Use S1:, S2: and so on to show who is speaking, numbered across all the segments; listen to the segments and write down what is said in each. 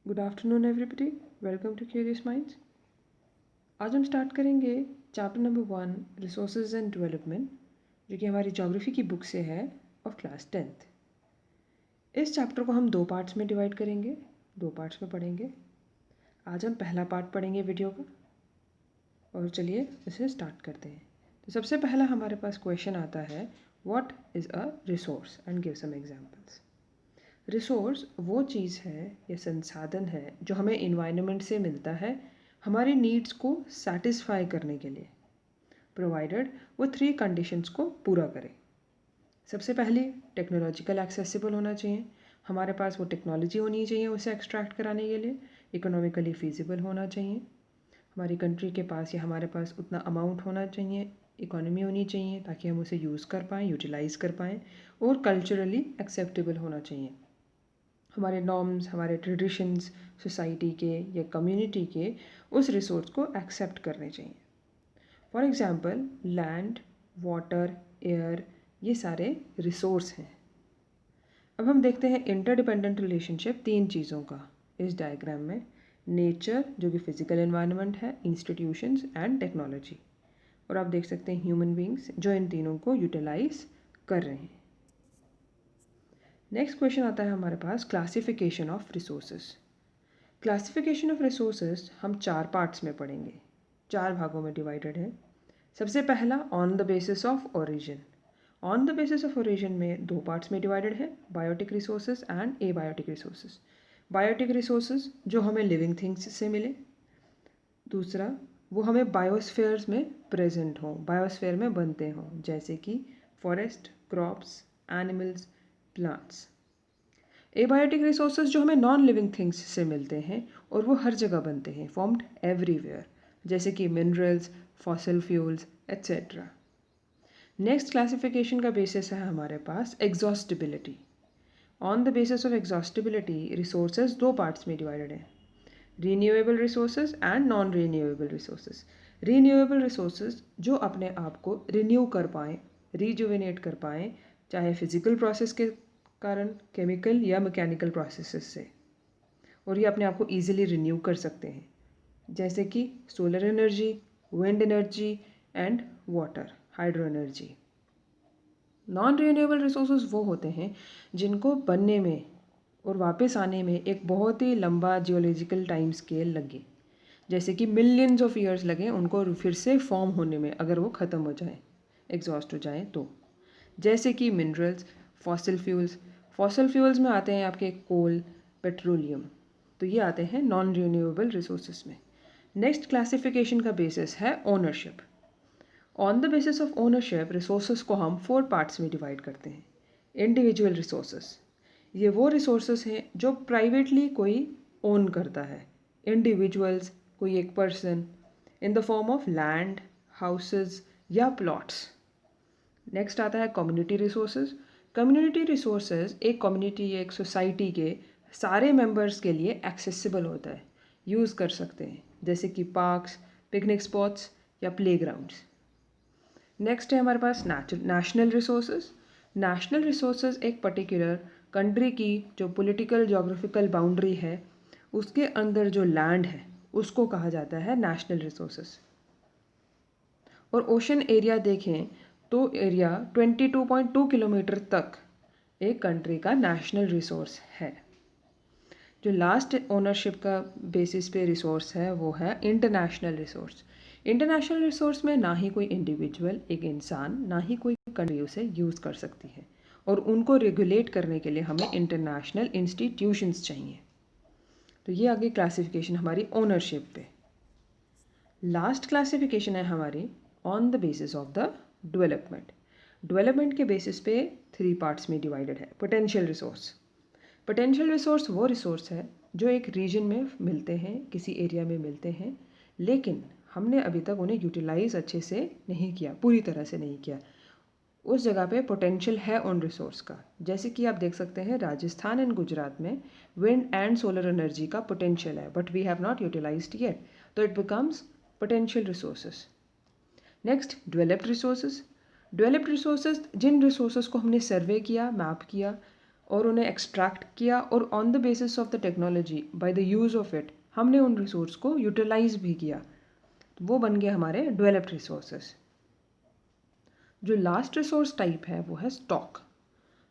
S1: Good afternoon everybody, welcome to curious minds. आज हम start करेंगे chapter number 1 resources and development, जो कि हमारी ज्योग्राफी की बुक से है ऑफ क्लास 10th। इस चैप्टर को हम दो पार्ट्स में डिवाइड करेंगे, दो पार्ट्स में पढ़ेंगे। आज हम पहला पार्ट पढ़ेंगे वीडियो का, और चलिए इसे स्टार्ट करते हैं। तो सबसे पहला हमारे पास क्वेश्चन आता है, what is a resource and give some examples. Resource वो चीज़ है या संसाधन है जो हमें इन्वायरमेंट से मिलता है हमारी नीड्स को सेटिस्फाई करने के लिए, प्रोवाइडेड वो 3 कंडीशंस को पूरा करे। सबसे पहले टेक्नोलॉजिकल एक्सेसिबल होना चाहिए, हमारे पास वो टेक्नोलॉजी होनी चाहिए उसे एक्सट्रैक्ट कराने के लिए। इकोनॉमिकली फीजिबल होना चाहिए, हमारी कंट्री के पास या हमारे पास उतना अमाउंट होना चाहिए, इकोनॉमी होनी चाहिए ताकि हम उसे यूज़ कर पाएँ, यूटिलाइज़ कर पाएँ। और कल्चरली एक्सेप्टेबल होना चाहिए, हमारे नॉर्म्स, हमारे ट्रेडिशंस, सोसाइटी के या कम्युनिटी के उस रिसोर्स को एक्सेप्ट करने चाहिए। For example land, water, air, ये सारे रिसोर्स हैं। अब हम देखते हैं इंटरडिपेंडेंट रिलेशनशिप 3 चीज़ों का इस डायग्राम में। नेचर जो कि फिजिकल एनवायरनमेंट है, इंस्टीट्यूशंस एंड टेक्नोलॉजी। और आप देख सकते हैं ह्यूमन बींग्स जो इन तीनों को यूटिलाइज कर रहे हैं। नेक्स्ट क्वेश्चन आता है हमारे पास, classification of resources. Classification of resources हम 4 पार्ट्स में पढ़ेंगे, 4 भागों में डिवाइडेड है। सबसे पहला on the basis of origin. On the basis of origin में 2 पार्ट्स में डिवाइडेड है, biotic resources and abiotic resources. Biotic resources जो हमें लिविंग थिंग्स से मिले, दूसरा वो हमें बायोस्फीयर्स में प्रेजेंट हों, बायोस्फीयर में बनते हों, जैसे कि forest, crops, animals, plants. Abiotic resources जो हमें नॉन लिविंग थिंग्स से मिलते हैं और वो हर जगह बनते हैं, फॉर्म्ड एवरीवेयर, जैसे कि minerals, fossil fuels etcetera. Next classification का बेसिस है हमारे पास exhaustibility. On the basis of exhaustibility resources 2 parts में डिवाइडेड है, renewable resources and non renewable resources. Renewable resources जो अपने आप को रिन्यू कर पाएँ, रिजुविनेट कर पाएँ, चाहे फिजिकल प्रोसेस के कारण, केमिकल या मैकेनिकल प्रोसेसेस से, और ये अपने आप को ईजिली रिन्यू कर सकते हैं, जैसे कि solar energy, wind energy and water, hydro energy. Non renewable resources वो होते हैं जिनको बनने में और वापस आने में एक बहुत ही लंबा जियोलॉजिकल टाइम स्केल लगे, जैसे कि मिलियंस ऑफ ईयर्स लगे उनको फिर से फॉर्म होने में, अगर वो ख़त्म हो जाए, एग्जॉस्ट हो जाए तो। जैसे कि minerals, fossil fuels. Fossil fuels में आते हैं आपके कोल, पेट्रोलियम, तो ये आते हैं नॉन रिन्यूएबल रिसोर्सेज में। नेक्स्ट क्लासिफिकेशन का बेसिस है ownership. On the basis of ownership resources को हम 4 पार्ट्स में डिवाइड करते हैं। इंडिविजुअल रिसोर्सेज, ये वो रिसोर्सेज हैं जो प्राइवेटली कोई ओन करता है, इंडिविजुअल्स, कोई एक person, in the form of land, houses या प्लॉट्स। नेक्स्ट आता है कम्युनिटी रिसोर्सेज। कम्युनिटी रिसोर्सेज एक कम्युनिटी या एक सोसाइटी के सारे मेंबर्स के लिए एक्सेसिबल होता है, यूज़ कर सकते हैं, जैसे कि पार्क्स, पिकनिक स्पॉट्स या प्लेग्राउंड्स। नेक्स्ट है हमारे पास नेशनल रिसोर्सेज। नेशनल रिसोर्सेज एक पर्टिकुलर कंट्री की जो पॉलिटिकल जोग्राफिकल बाउंड्री है उसके अंदर जो लैंड है उसको कहा जाता है नेशनल रिसोर्सेज। और ओशन एरिया देखें तो एरिया 22.2 किलोमीटर तक एक कंट्री का नेशनल रिसोर्स है। जो लास्ट ओनरशिप का बेसिस पे रिसोर्स है वो है इंटरनेशनल रिसोर्स। इंटरनेशनल रिसोर्स में ना ही कोई इंडिविजुअल, एक इंसान, ना ही कोई कंट्री उसे यूज़ कर सकती है, और उनको रेगुलेट करने के लिए हमें इंटरनेशनल इंस्टीट्यूशंस चाहिए। तो ये आगे क्लासिफिकेशन हमारी ओनरशिप पे। लास्ट क्लासिफिकेशन है हमारी on the basis of the development. Development के बेसिस पे 3 पार्ट्स में डिवाइडेड है। Potential resource. पोटेंशियल रिसोर्स वो रिसोर्स है जो एक रीजन में मिलते हैं, किसी एरिया में मिलते हैं, लेकिन हमने अभी तक उन्हें यूटिलाइज अच्छे से नहीं किया, पूरी तरह से नहीं किया। उस जगह पे पोटेंशियल है उन रिसोर्स का, जैसे कि आप देख सकते हैं राजस्थान एंड गुजरात में विंड एंड सोलर एनर्जी का पोटेंशियल है, but we have not utilized yet, तो it becomes potential resources. Next developed resources. Developed resources जिन रिसोर्सेज को हमने सर्वे किया, मैप किया, और उन्हें एक्सट्रैक्ट किया, और on the basis of the technology by the use of it हमने उन रिसोर्स को यूटिलाइज भी किया, तो वो बन गए हमारे डेवलप्ड रिसोर्सेज। जो लास्ट रिसोर्स टाइप है वो है स्टॉक।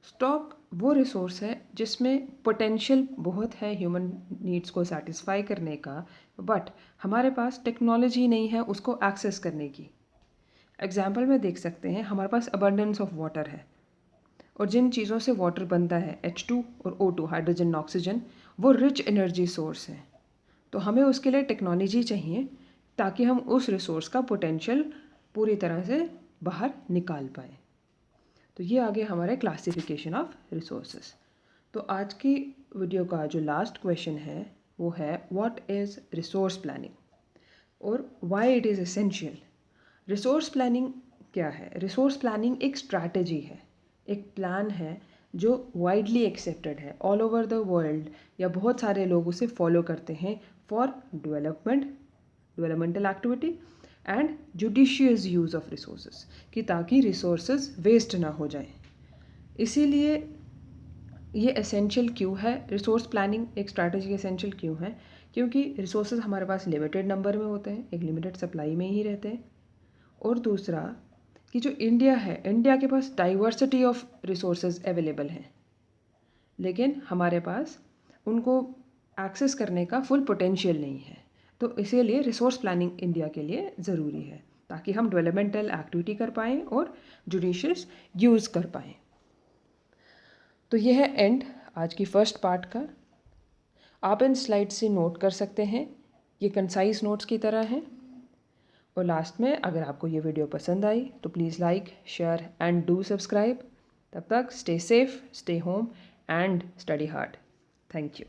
S1: स्टॉक वो रिसोर्स है जिसमें पोटेंशियल बहुत है ह्यूमन नीड्स को सेटिस्फाई करने का, बट हमारे पास टेक्नोलॉजी नहीं है उसको एक्सेस करने की। एग्जाम्पल में देख सकते हैं, हमारे पास अबंडेंस ऑफ वाटर है, और जिन चीज़ों से वाटर बनता है H2 और O2 हाइड्रोजन ऑक्सीजन, वो रिच एनर्जी सोर्स हैं। तो हमें उसके लिए टेक्नोलॉजी चाहिए ताकि हम उस रिसोर्स का पोटेंशियल पूरी तरह से बाहर निकाल पाएँ। तो ये आ गया हमारे क्लासिफिकेशन ऑफ रिसोर्सेज। तो आज की वीडियो का जो लास्ट क्वेश्चन है वो है व्हाट इज़ रिसोर्स प्लानिंग और why it is essential. Resource planning क्या है? रिसोर्स प्लानिंग एक स्ट्रैटेजी है, एक प्लान है जो वाइडली एक्सेप्टेड है ऑल ओवर द वर्ल्ड, या बहुत सारे लोग उसे फॉलो करते हैं for developmental activity and judicious use of resources, कि ताकि रिसोर्सेज वेस्ट ना हो जाए। इसीलिए ये एसेंशियल क्यों है, रिसोर्स प्लानिंग एक स्ट्रैटेजी एसेंशियल क्यों है? क्योंकि रिसोर्सेज हमारे पास लिमिटेड नंबर में होते हैं, एक लिमिटेड सप्लाई में ही रहते हैं। और दूसरा कि जो इंडिया है, इंडिया के पास डाइवर्सिटी ऑफ रिसोर्सेज अवेलेबल हैं, लेकिन हमारे पास उनको एक्सेस करने का फुल पोटेंशियल नहीं है। तो इसीलिए रिसोर्स प्लानिंग इंडिया के लिए ज़रूरी है ताकि हम डेवलपमेंटल एक्टिविटी कर पाएँ और जुडिशियस यूज़ कर पाएँ। तो यह है एंड आज की फर्स्ट पार्ट का। आप इन स्लाइड से नोट कर सकते हैं, ये कंसाइज नोट्स की तरह हैं। और लास्ट में अगर आपको ये वीडियो पसंद आई तो please like, share and do subscribe. तब तक stay safe, stay home and study hard. Thank you.